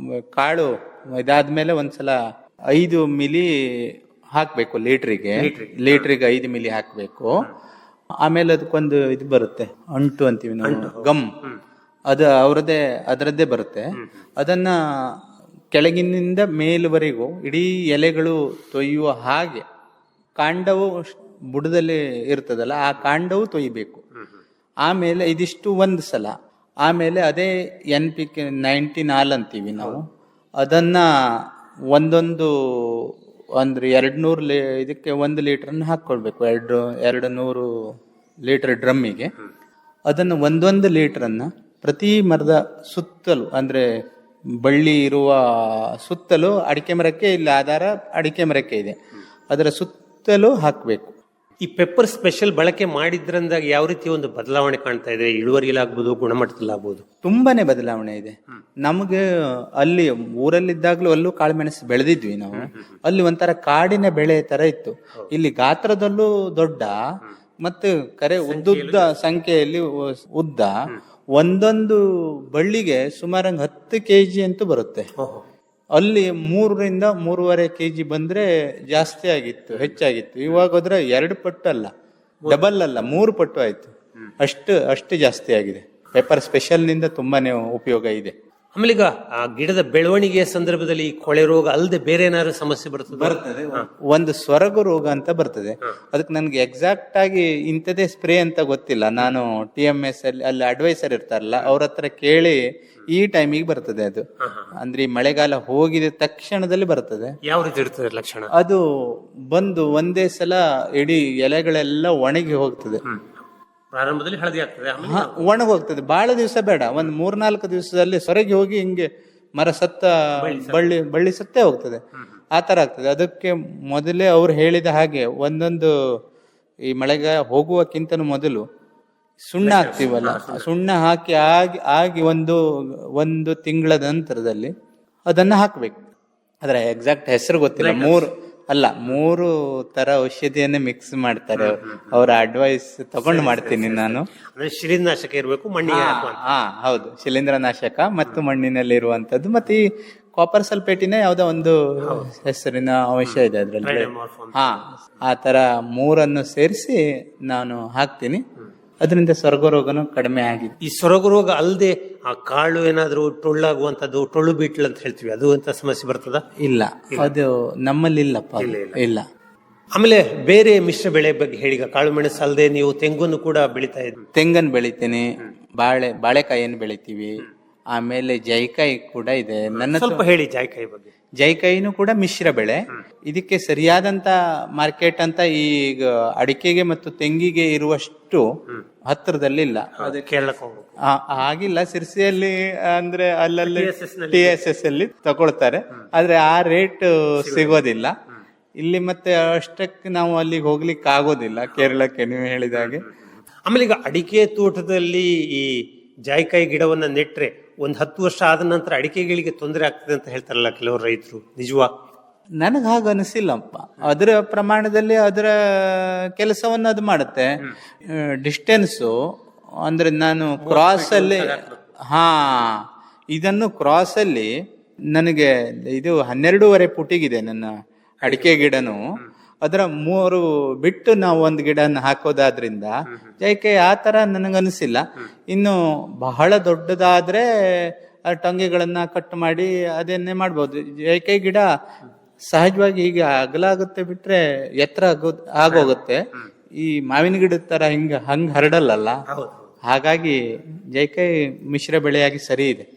ಕಾಳು ಇದಾದ್ಮೇಲೆ ಒಂದ್ಸಲ 5 ಮಿಲಿ ಹಾಕ್ಬೇಕು ಲೀಟ್ರಿಗೆ 5 ಮಿಲಿ ಹಾಕ್ಬೇಕು. ಆಮೇಲೆ ಅದಕ್ಕೊಂದು ಇದು ಬರುತ್ತೆ, ಅಂಟು ಅಂತೀವಿ ನಾವು, ಗಮ್, ಅದು ಅದರದ್ದೇ ಬರುತ್ತೆ. ಅದನ್ನ ಕೆಳಗಿನಿಂದ ಮೇಲ್ವರೆಗೂ ಇಡೀ ಎಲೆಗಳು ತೊಯ್ಯುವ ಹಾಗೆ, ಕಾಂಡವು ಬುಡದಲ್ಲಿ ಇರ್ತದಲ್ಲ ಆ ಕಾಂಡವು ತೊಯ್ಯಬೇಕು. ಆಮೇಲೆ ಇದಿಷ್ಟು 1 ಸಲ. ಆಮೇಲೆ ಅದೇ NPK 90 ಅಂತೀವಿ ನಾವು, ಅದನ್ನ ಒಂದೊಂದು ಅಂದ್ರೆ 200 ಇದಕ್ಕೆ 1 ಲೀಟರ್ನ ಹಾಕೊಳ್ಬೇಕು. 200 ಲೀಟರ್ ಡ್ರಮ್ಮಿಗೆ ಅದನ್ನು 1 ಲೀಟರನ್ನ ಪ್ರತಿ ಮರದ ಸುತ್ತಲೂ, ಅಂದ್ರೆ ಬಳ್ಳಿ ಇರುವ ಸುತ್ತಲೂ, ಅಡಿಕೆ ಮರಕ್ಕೆ ಇಲ್ಲಿ ಆಧಾರ ಅಡಿಕೆ ಮರಕ್ಕೆ ಇದೆ, ಅದರ ಸುತ್ತಲೂ ಹಾಕಬೇಕು. ಈ ಪೆಪ್ಪರ್ ಸ್ಪೆಷಲ್ ಬಳಕೆ ಮಾಡಿದ್ರಿಂದ ಯಾವ ರೀತಿ ಒಂದು ಬದಲಾವಣೆ ಕಾಣ್ತಾ ಇದೆ? ಇಳುವರಿಲಾಗ್ಬೋದು, ಗುಣಮಟ್ಟದಲ್ಲಾಗ್ಬೋದು? ತುಂಬಾನೇ ಬದಲಾವಣೆ ಇದೆ. ನಮಗೆ ಅಲ್ಲಿ ಊರಲ್ಲಿದ್ದಾಗ್ಲೂ ಅಲ್ಲೂ ಕಾಳುಮೆಣಸು ಬೆಳೆದಿದ್ವಿ ನಾವು. ಅಲ್ಲಿ ಒಂಥರ ಕಾಡಿನ ಬೆಳೆ ತರ ಇತ್ತು. ಇಲ್ಲಿ ಗಾತ್ರದಲ್ಲೂ ದೊಡ್ಡ ಮತ್ತು ಉದ್ದುದ್ದ ಸಂಖ್ಯೆಯಲ್ಲಿ ಉದ್ದ, ಒಂದೊಂದು ಬಳ್ಳಿಗೆ ಸುಮಾರು 10 ಕೆಜಿ ಅಂತೂ ಬರುತ್ತೆ. ಅಲ್ಲಿ 3ರಿಂದ 3.5 ಕೆಜಿ ಬಂದ್ರೆ ಜಾಸ್ತಿ ಆಗಿತ್ತು, ಹೆಚ್ಚಾಗಿತ್ತು. ಇವಾಗ ಹೋದ್ರೆ 2 ಪಟ್ಟು ಅಲ್ಲ, ಡಬಲ್ ಅಲ್ಲ, 3 ಪಟ್ಟು ಆಯ್ತು. ಅಷ್ಟು ಜಾಸ್ತಿ ಆಗಿದೆ. ಪೇಪರ್ ಸ್ಪೆಷಲ್ ನಿಂದ ತುಂಬಾನೇ ಉಪಯೋಗ ಇದೆ. ಆಮೇಲೆ ಈಗ ಆ ಗಿಡದ ಬೆಳವಣಿಗೆಯ ಸಂದರ್ಭದಲ್ಲಿ ಕೊಳೆ ರೋಗ ಅಲ್ಲದೆ ಬೇರೆ ಏನಾದ್ರು ಸಮಸ್ಯೆ ಬರ್ತದೆ. ಒಂದು ಸೊರಗು ರೋಗ ಅಂತ ಬರ್ತದೆ. ಅದಕ್ಕೆ ನನ್ಗೆ ಎಕ್ಸಾಕ್ಟ್ ಆಗಿ ಇಂಥದೇ ಸ್ಪ್ರೇ ಅಂತ ಗೊತ್ತಿಲ್ಲ. ನಾನು TMS ಅಲ್ಲಿ ಅಡ್ವೈಸರ್ ಇರ್ತಾರಲ್ಲ ಅವ್ರ ಹತ್ರ ಕೇಳಿ ಈ ಟೈಮಿಗೆ ಬರ್ತದೆ ಅದು. ಅಂದ್ರೆ ಈ ಮಳೆಗಾಲ ಹೋಗಿದ ತಕ್ಷಣದಲ್ಲಿ ಬರ್ತದೆ. ಯಾವ ರೀತಿ ಇರ್ತದೆ ಲಕ್ಷಣ? ಅದು ಬಂದು ಒಂದೇ ಸಲ ಇಡೀ ಎಲೆಗಳೆಲ್ಲ ಒಣಗಿ ಹೋಗ್ತದೆ. ಪ್ರಾರಂಭದಲ್ಲಿ ಹಳದಿ ಆಗ್ತದೆ, ಒಣಗಿ ಹೋಗ್ತದೆ. ಬಹಳ ದಿವಸ ಬೇಡ, ಒಂದ್ 3-4 ದಿವಸದಲ್ಲಿ ಸೊರಗಿ ಹೋಗಿ ಹಿಂಗೆ ಮರ ಸತ್ತ ಬಳ್ಳಿ ಸತ್ತೇ ಹೋಗ್ತದೆ. ಆ ತರ ಆಗ್ತದೆ. ಅದಕ್ಕೆ ಮೊದಲೇ ಅವ್ರು ಹೇಳಿದ ಹಾಗೆ ಒಂದೊಂದು ಈ ಮಳೆಗಾಲ ಹೋಗುವಕ್ಕಿಂತ ಮೊದಲು ಸುಣ್ಣ ಹಾಕ್ತಿವಲ್ಲ, ಸುಣ್ಣ ಹಾಕಿ ಆಗಿ ಒಂದು ತಿಂಗಳ ನಂತರದಲ್ಲಿ ಅದನ್ನ ಹಾಕ್ಬೇಕು. ಅದ್ರ ಎಕ್ಸಾಕ್ಟ್ ಹೆಸರು ಗೊತ್ತಿಲ್ಲ. ಅಲ್ಲ, 3 ತರ ಔಷಧಿಯನ್ನೇ ಮಿಕ್ಸ್ ಮಾಡ್ತಾರೆ. ಅವರ ಅಡ್ವೈಸ್ ತಗೊಂಡು ಮಾಡ್ತೀನಿ ನಾನು. ಅಂದ್ರೆ ಶಿಲೀಂಧ್ರನಾಶಕ ಇರಬೇಕು, ಮಣ್ಣಿಗೆ ಹಾಕುವಂತ. ಹೌದು, ಶಿಲೀಂಧ್ರನಾಶಕ ಮತ್ತು ಮಣ್ಣಿನಲ್ಲಿ ಇರುವಂತದ್ದು, ಮತ್ತೆ ಈ ಕಾಪರ್ ಸಲ್ಫೇಟಿನ ಯಾವ್ದೋ ಒಂದು ಹೆಸರಿನ ಅಂಶ ಇದೆ ಅದ್ರಲ್ಲಿ. ಆ ತರ 3 ಸೇರಿಸಿ ನಾನು ಹಾಕ್ತೀನಿ. ಅದರಿಂದ ಸೊರಗು ರೋಗನು ಕಡಿಮೆ ಆಗಿದೆ. ಈ ಸೊರಗು ರೋಗ ಅಲ್ಲದೆ ಆ ಕಾಳು ಏನಾದ್ರೂ ಟೊಳ್ಳಾಗುವಂತದ್ದು, ಟೊಳ್ಳು ಬೀಟ್ಲು ಅಂತ ಹೇಳ್ತೀವಿ, ಅದು ಅಂತ ಸಮಸ್ಯೆ ಬರ್ತದ? ಇಲ್ಲ, ಅದು ನಮ್ಮಲ್ಲಿ ಇಲ್ಲಪ್ಪ, ಇಲ್ಲ. ಆಮೇಲೆ ಬೇರೆ ಮಿಶ್ರ ಬೆಳೆ ಬಗ್ಗೆ ಹೇಳಿ. ಕಾಳು ಮೆಣಸು ಅಲ್ಲದೆ ನೀವು ತೆಂಗನ್ನು ಕೂಡ ಬೆಳಿತಾ ಇದ್ರಿ. ತೆಂಗನ್ನು ಬೆಳಿತೀನಿ, ಬಾಳೆಕಾಯಿಯನ್ನು ಬೆಳಿತೀವಿ, ಆಮೇಲೆ ಜಾಯಿಕಾಯಿ ಕೂಡ ಇದೆ. ನನ್ನ ಸ್ವಲ್ಪ ಹೇಳಿ ಜಾಯಿಕಾಯಿ ಬಗ್ಗೆ. ಜಾಯಿಕಾಯಿನೂ ಕೂಡ ಮಿಶ್ರ ಬೆಳೆ. ಇದಕ್ಕೆ ಸರಿಯಾದಂತ ಮಾರ್ಕೆಟ್ ಅಂತ ಈಗ ಅಡಿಕೆಗೆ ಮತ್ತು ತೆಂಗಿಗೆ ಇರುವಷ್ಟು ಹತ್ತಿರದಲ್ಲಿ ಇಲ್ಲ. ಅದು ಕೇರಳಕ್ಕೆ ಹೋಗ್ಬೇಕು. ಆಗಿಲ್ಲ, ಸಿರ್ಸಿಯಲ್ಲಿ ಅಂದ್ರೆ ಅಲ್ಲಲ್ಲಿ TSS ಅಲ್ಲಿ ತಗೊಳ್ತಾರೆ, ಆದ್ರೆ ಆ ರೇಟ್ ಸಿಗೋದಿಲ್ಲ ಇಲ್ಲಿ. ಮತ್ತೆ ಅಷ್ಟಕ್ಕೆ ನಾವು ಅಲ್ಲಿಗೆ ಹೋಗ್ಲಿಕ್ಕೆ ಆಗೋದಿಲ್ಲ, ಕೇರಳಕ್ಕೆ ನೀವು ಹೇಳಿದ ಹಾಗೆ. ಆಮೇಲೆ ಈಗ ಅಡಿಕೆ ತೋಟದಲ್ಲಿ ಈ ಜಾಯಿಕಾಯಿ ಗಿಡವನ್ನ ನೆಟ್ರೆ 10 ವರ್ಷ ಆದ ನಂತರ ಅಡಿಕೆಗಳಿಗೆ ತೊಂದರೆ ಆಗ್ತದೆ ಅಂತ ಹೇಳ್ತಾರಲ್ಲ ಕೆಲವರು ರೈತರು, ನಿಜವಾ? ನನಗೆ ಹಾಗ ಅನಿಸಿಲ್ಲಪ್ಪ. ಅದರ ಪ್ರಮಾಣದಲ್ಲಿ ಅದರ ಕೆಲಸವನ್ನು ಅದು ಮಾಡುತ್ತೆ. ಡಿಸ್ಟೆನ್ಸು ಅಂದ್ರೆ ನಾನು ಕ್ರಾಸ್ ಅಲ್ಲಿ ಇದನ್ನು ಕ್ರಾಸ್ ಅಲ್ಲಿ ನನಗೆ ಇದು 12.5 ಫುಟಿಗಿದೆ ನನ್ನ ಅಡಿಕೆ ಗಿಡನು. ಅದರ 3 ಬಿಟ್ಟು ನಾವು ಒಂದು ಗಿಡನ ಹಾಕೋದಾದ್ರಿಂದ ಜಾಯಿಕಾಯಿ ಆ ತರ ನನಗನ್ಸಿಲ್ಲ. ಇನ್ನು ಬಹಳ ದೊಡ್ಡದಾದ್ರೆ ಟೊಂಗೆಗಳನ್ನ ಕಟ್ ಮಾಡಿ ಅದನ್ನೇ ಮಾಡ್ಬೋದು. ಜಾಯಿಕಾಯಿ ಗಿಡ ಸಹಜವಾಗಿ ಹೀಗೆ ಅಗಲಾಗುತ್ತೆ ಬಿಟ್ರೆ ಎತ್ತರ ಆಗೋಗುತ್ತೆ. ಈ ಮಾವಿನ ಗಿಡದ ತರ ಹಂಗ ಹರಡಲ್ಲ. ಹಾಗಾಗಿ ಜಾಯಿಕಾಯಿ ಮಿಶ್ರ ಬೆಳೆಯಾಗಿ ಸರಿ ಇದೆ.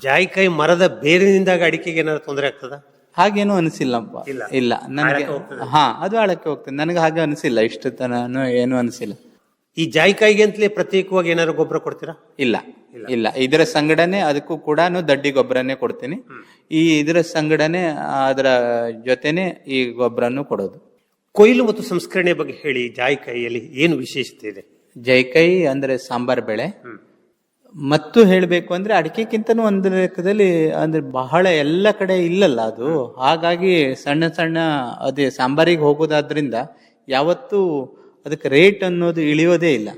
ಜಾಯಿಕಾಯಿ ಮರದ ಬೇರಿನಿಂದಾಗ ಅಡಿಕೆಗೆ ಏನಾದ್ರು ತೊಂದರೆ ಆಗ್ತದ? ಹಾಗೇನು ಅನಿಸಿಲ್ಲಪ್ಪ. ಇಲ್ಲ ನನಗೆ ಅದು ಆಳಕ್ಕೆ ಹೋಗ್ತದೆ. ನನಗೆ ಹಾಗೆ ಅನಿಸಿಲ್ಲ, ಇಷ್ಟು ತನೂ ಏನು ಅನಿಸಿಲ್ಲ. ಈ ಜಾಯಿಕಾಯಿಗೆ ಅಂತಲೇ ಪ್ರತ್ಯೇಕವಾಗಿ ಏನಾದ್ರು ಗೊಬ್ಬರ ಕೊಡ್ತೀರಾ? ಇಲ್ಲ. ಇದರ ಸಂಗಡನೆ ಅದಕ್ಕೂ ಕೂಡ ದಡ್ಡಿ ಗೊಬ್ಬರನೇ ಕೊಡ್ತೀನಿ. ಇದರ ಸಂಗಡನೆ ಅದರ ಜೊತೆನೆ ಈ ಗೊಬ್ಬರನ್ನು ಕೊಡೋದು. ಕೊಯ್ಲು ಮತ್ತು ಸಂಸ್ಕರಣೆ ಬಗ್ಗೆ ಹೇಳಿ. ಜಾಯಿಕಾಯಿಯಲ್ಲಿ ಏನು ವಿಶೇಷತೆ ಇದೆ? ಜಾಯಿಕಾಯಿ ಅಂದ್ರೆ ಸಾಂಬಾರ್ ಬೆಳೆ. ಮತ್ತು ಹೇಳಬೇಕು ಅಂದ್ರೆ ಅಡಿಕೆಗಿಂತನೂ ಒಂದು ಲೆಕ್ಕದಲ್ಲಿ ಅಂದ್ರೆ ಬಹಳ ಎಲ್ಲ ಕಡೆ ಇಲ್ಲಲ್ಲ ಅದು. ಹಾಗಾಗಿ ಸಣ್ಣ ಸಣ್ಣ ಅದೇ ಸಾಂಬಾರಿಗೆ ಹೋಗೋದಾದ್ರಿಂದ ಯಾವತ್ತೂ ಅದಕ್ಕೆ ರೇಟ್ ಅನ್ನೋದು ಇಳಿಯೋದೇ ಇಲ್ಲ.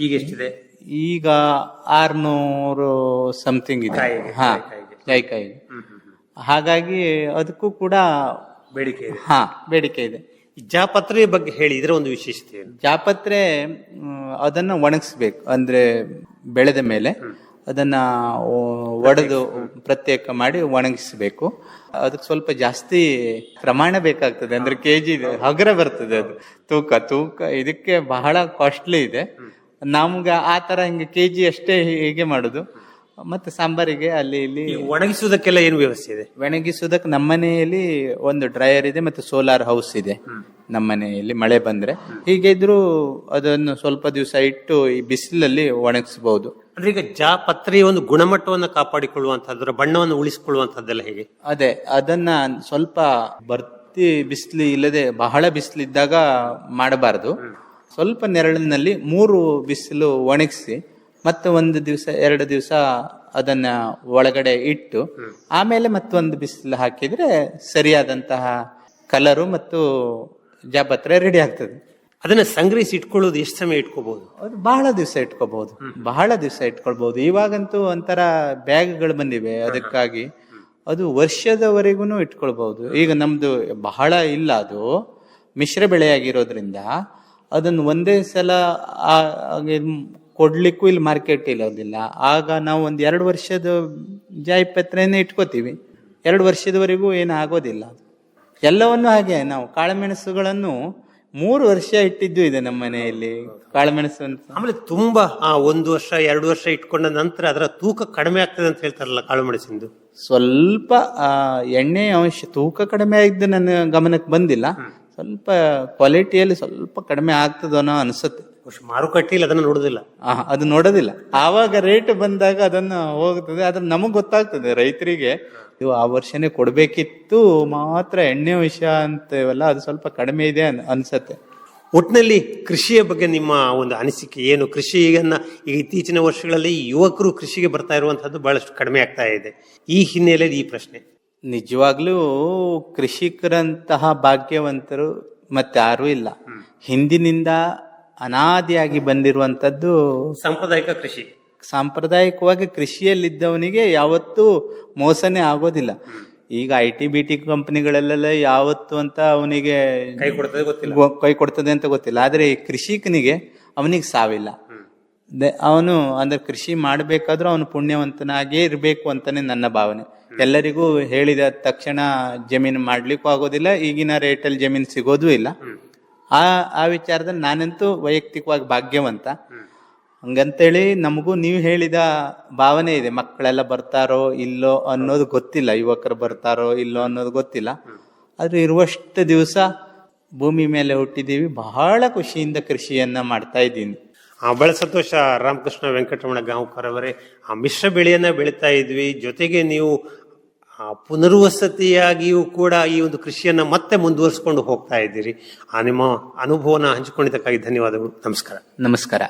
ಈಗ ಎಷ್ಟಿದೆ? ಈಗ 600 ಸಮಥಿಂಗ್ ಇದೆ ಜಾಯಿಕಾಯಿ. ಹಾಗಾಗಿ ಅದಕ್ಕೂ ಕೂಡ ಬೇಡಿಕೆ ಇದೆ. ಬೇಡಿಕೆ ಇದೆ. ಜಾಪತ್ರೆ ಬಗ್ಗೆ ಹೇಳಿ, ಇದರ ಒಂದು ವಿಶೇಷತೆ ಏನು? ಜಾಪತ್ರೆ ಅದನ್ನ ಒಣಗಿಸ್ಬೇಕು. ಅಂದ್ರೆ ಬೆಳೆದ ಮೇಲೆ ಅದನ್ನ ಒಡೆದು ಪ್ರತ್ಯೇಕ ಮಾಡಿ ಒಣಗಿಸ್ಬೇಕು. ಅದಕ್ಕೆ ಸ್ವಲ್ಪ ಜಾಸ್ತಿ ಪ್ರಮಾಣ ಬೇಕಾಗ್ತದೆ. ಅಂದ್ರೆ ಕೆಜಿ ಹಗರ ಬರ್ತದೆ ಅದು ತೂಕ ಇದಕ್ಕೆ ಬಹಳ ಕಾಸ್ಟ್ಲಿ ಇದೆ. ನಮ್ಗೆ ಆ ತರ ಹಿಂಗೆ ಕೆಜಿ ಅಷ್ಟೇ ಹೀಗೆ ಮಾಡುದು. ಮತ್ತೆ ಸಾಂಬಾರಿಗೆ ಅಲ್ಲಿ ಇಲ್ಲಿ ಒಣಗಿಸುವುದಕ್ಕೆಲ್ಲ ಏನು ವ್ಯವಸ್ಥೆ ಇದೆ? ಒಣಗಿಸುವುದಕ್ಕೆ ನಮ್ಮನೆಯಲ್ಲಿ ಒಂದು ಡ್ರೈಯರ್ ಇದೆ, ಮತ್ತೆ ಸೋಲಾರ್ ಹೌಸ್ ಇದೆ ನಮ್ಮನೆಯಲ್ಲಿ. ಮಳೆ ಬಂದ್ರೆ ಹೀಗೆ ಇದ್ರು ಅದನ್ನು ಸ್ವಲ್ಪ ದಿವಸ ಇಟ್ಟು ಈ ಬಿಸಿಲಲ್ಲಿ ಒಣಗಿಸಬಹುದು. ಅಂದ್ರೆ ಈಗ ಜಾಪತ್ರೆಯ ಒಂದು ಗುಣಮಟ್ಟವನ್ನು ಕಾಪಾಡಿಕೊಳ್ಳುವಂತಹದ್ರ, ಬಣ್ಣವನ್ನು ಉಳಿಸಿಕೊಳ್ಳುವಂತಹದ್ದೆಲ್ಲ ಹೇಗೆ? ಅದೇ ಅದನ್ನ ಸ್ವಲ್ಪ ಬರ್ತಿ ಬಿಸಿಲು ಇಲ್ಲದೆ ಬಹಳ ಬಿಸಿಲಿದ್ದಾಗ ಮಾಡಬಾರದು. ಸ್ವಲ್ಪ ನೆರಳಿನಲ್ಲಿ 3 ಬಿಸಿಲು ಒಣಗಿಸಿ ಮತ್ತೆ 1 ದಿವಸ 2 ದಿವಸ ಅದನ್ನ ಒಳಗಡೆ ಇಟ್ಟು ಆಮೇಲೆ ಮತ್ತೊಂದು ಬಿಸಿಲು ಹಾಕಿದ್ರೆ ಸರಿಯಾದಂತಹ ಕಲರು ಮತ್ತು ಜಾಪತ್ರೆ ರೆಡಿ ಆಗ್ತದೆ. ಅದನ್ನ ಸಂಗ್ರಹಿಸಿ ಇಟ್ಕೊಳ್ಳೋದು ಎಷ್ಟು ಸಮಯ ಇಟ್ಕೋಬಹುದು? ಅದು ಬಹಳ ದಿವಸ ಇಟ್ಕೊಳ್ಬಹುದು. ಇವಾಗಂತೂ ಒಂಥರ ಬ್ಯಾಗ್ಗಳು ಬಂದಿವೆ ಅದಕ್ಕಾಗಿ. ಅದು ವರ್ಷದವರೆಗೂ ಇಟ್ಕೊಳ್ಬಹುದು. ಈಗ ನಮ್ದು ಬಹಳ ಇಲ್ಲ, ಅದು ಮಿಶ್ರ ಬೆಳೆಯಾಗಿರೋದ್ರಿಂದ ಅದನ್ನು ಒಂದೇ ಸಲ ಕೊಡ್ಲಿಕ್ಕೂ ಇಲ್ಲಿ ಮಾರ್ಕೆಟ್ ಇರೋದಿಲ್ಲ. ಆಗ ನಾವು 1-2 ವರ್ಷದ ಜಾಯಿಪತ್ರೆನೇ ಇಟ್ಕೋತೀವಿ. 2 ವರ್ಷದವರೆಗೂ ಏನು ಆಗೋದಿಲ್ಲ. ಎಲ್ಲವನ್ನೂ ಹಾಗೆ ನಾವು ಕಾಳುಮೆಣಸುಗಳನ್ನು 3 ವರ್ಷ ಇಟ್ಟಿದ್ದು ಇದೆ ನಮ್ಮ ಮನೆಯಲ್ಲಿ ಕಾಳುಮೆಣಸು ಅಂತ. ಆಮೇಲೆ ತುಂಬಾ 1 ವರ್ಷ 2 ವರ್ಷ ಇಟ್ಕೊಂಡ ನಂತರ ಅದರ ತೂಕ ಕಡಿಮೆ ಆಗ್ತದೆ ಅಂತ ಹೇಳ್ತಾರಲ್ಲ ಕಾಳುಮೆಣಸಿಂದು. ಸ್ವಲ್ಪ ಎಣ್ಣೆ ಅಂಶ ತೂಕ ಕಡಿಮೆ ಆಗಿದ್ದು ನನ್ನ ಗಮನಕ್ಕೆ ಬಂದಿಲ್ಲ. ಸ್ವಲ್ಪ ಕ್ವಾಲಿಟಿಯಲ್ಲಿ ಸ್ವಲ್ಪ ಕಡಿಮೆ ಆಗ್ತದೋ ಅನ್ಸುತ್ತೆ. ಮಾರುಕಟ್ಟೆಯಲ್ಲಿ ಅದನ್ನ ನೋಡುದಿಲ್ಲ, ಅದು ನೋಡೋದಿಲ್ಲ. ಆವಾಗ ರೇಟ್ ಬಂದಾಗ ಅದನ್ನ ಹೋಗ್ತದೆ. ಅದ್ರ ನಮಗ್ ಗೊತ್ತಾಗ್ತದೆ ರೈತರಿಗೆ ಇದು ಆ ವರ್ಷನೇ ಕೊಡ್ಬೇಕಿತ್ತು, ಮಾತ್ರ ಎಣ್ಣೆ ಅಂಶ ಅಂತೇವಲ್ಲ ಅದು ಸ್ವಲ್ಪ ಕಡಿಮೆ ಇದೆ ಅನ್ಸತ್ತೆ. ಒಟ್ಟಿನಲ್ಲಿ ಕೃಷಿಯ ಬಗ್ಗೆ ನಿಮ್ಮ ಒಂದು ಅನಿಸಿಕೆ ಏನು? ಕೃಷಿಯನ್ನ ಈಗ ಇತ್ತೀಚಿನ ವರ್ಷಗಳಲ್ಲಿ ಯುವಕರು ಕೃಷಿಗೆ ಬರ್ತಾ ಇರುವಂತಹದ್ದು ಬಹಳಷ್ಟು ಕಡಿಮೆ ಆಗ್ತಾ ಇದೆ. ಈ ಹಿನ್ನೆಲೆಯಲ್ಲಿ ಈ ಪ್ರಶ್ನೆ. ನಿಜವಾಗ್ಲೂ ಕೃಷಿಕರಂತಹ ಭಾಗ್ಯವಂತರು ಮತ್ತೆ ಯಾರೂ ಇಲ್ಲ. ಹಿಂದಿನಿಂದ ಅನಾದಿಯಾಗಿ ಬಂದಿರುವಂತದ್ದು ಸಾಂಪ್ರದಾಯಿಕ ಕೃಷಿ. ಸಾಂಪ್ರದಾಯಿಕವಾಗಿ ಕೃಷಿಯಲ್ಲಿದ್ದವನಿಗೆ ಯಾವತ್ತೂ ಮೋಸನೇ ಆಗೋದಿಲ್ಲ. ಈಗ IT-BT ಕಂಪನಿಗಳಲ್ಲೆಲ್ಲ ಯಾವತ್ತು ಅಂತ ಅವನಿಗೆ ಕೈ ಕೊಡ್ತದೆ ಗೊತ್ತಿಲ್ಲ, ಕೈ ಕೊಡ್ತದೆ ಅಂತ ಗೊತ್ತಿಲ್ಲ. ಆದ್ರೆ ಈ ಕೃಷಿಕನಿಗೆ ಅವನಿಗೆ ಸಾವಿಲ್ಲ. ಅವನು ಅಂದ್ರೆ ಕೃಷಿ ಮಾಡಬೇಕಾದ್ರೂ ಅವನು ಪುಣ್ಯವಂತನಾಗೇ ಇರಬೇಕು ಅಂತಾನೆ ನನ್ನ ಭಾವನೆ. ಎಲ್ಲರಿಗೂ ಹೇಳಿದ ತಕ್ಷಣ ಜಮೀನು ಮಾಡ್ಲಿಕ್ಕೂ ಆಗೋದಿಲ್ಲ, ಈಗಿನ ರೇಟಲ್ಲಿ ಜಮೀನು ಸಿಗೋದೂ ಇಲ್ಲ. ಆ ವಿಚಾರದಲ್ಲಿ ನಾನಂತೂ ವೈಯಕ್ತಿಕವಾಗಿ ಭಾಗ್ಯವಂತ. ಹಂಗಂತೇಳಿ ನಮಗೂ ನೀವು ಹೇಳಿದ ಭಾವನೆ ಇದೆ, ಮಕ್ಕಳೆಲ್ಲ ಬರ್ತಾರೋ ಇಲ್ಲೋ ಅನ್ನೋದು ಗೊತ್ತಿಲ್ಲ, ಯುವಕರು ಬರ್ತಾರೋ ಇಲ್ಲೋ ಅನ್ನೋದು ಗೊತ್ತಿಲ್ಲ. ಆದ್ರೆ ಇರುವಷ್ಟು ದಿವಸ ಭೂಮಿ ಮೇಲೆ ಹುಟ್ಟಿದೀವಿ, ಬಹಳ ಖುಷಿಯಿಂದ ಕೃಷಿಯನ್ನ ಮಾಡ್ತಾ ಇದ್ದೀನಿ. ಬಹಳ ಸಂತೋಷ ರಾಮಕೃಷ್ಣ ವೆಂಕಟರಮಣ ಗಾಂವ್ಕರ್ ಅವರೇ. ಮಿಶ್ರ ಬೆಳೆಯನ್ನ ಬೆಳೀತಾ ಇದ್ವಿ, ಜೊತೆಗೆ ನೀವು ಪುನರ್ವಸತಿಯಾಗಿಯೂ ಕೂಡ ಈ ಒಂದು ಕೃಷಿಯನ್ನ ಮತ್ತೆ ಮುಂದುವರಿಸಿಕೊಂಡು ಹೋಗ್ತಾ ಇದ್ದೀರಿ. ನಿಮ್ಮ ಅನುಭವನ ಹಂಚಿಕೊಂಡಿದ್ದಕ್ಕಾಗಿ ಧನ್ಯವಾದಗಳು. ನಮಸ್ಕಾರ. ನಮಸ್ಕಾರ.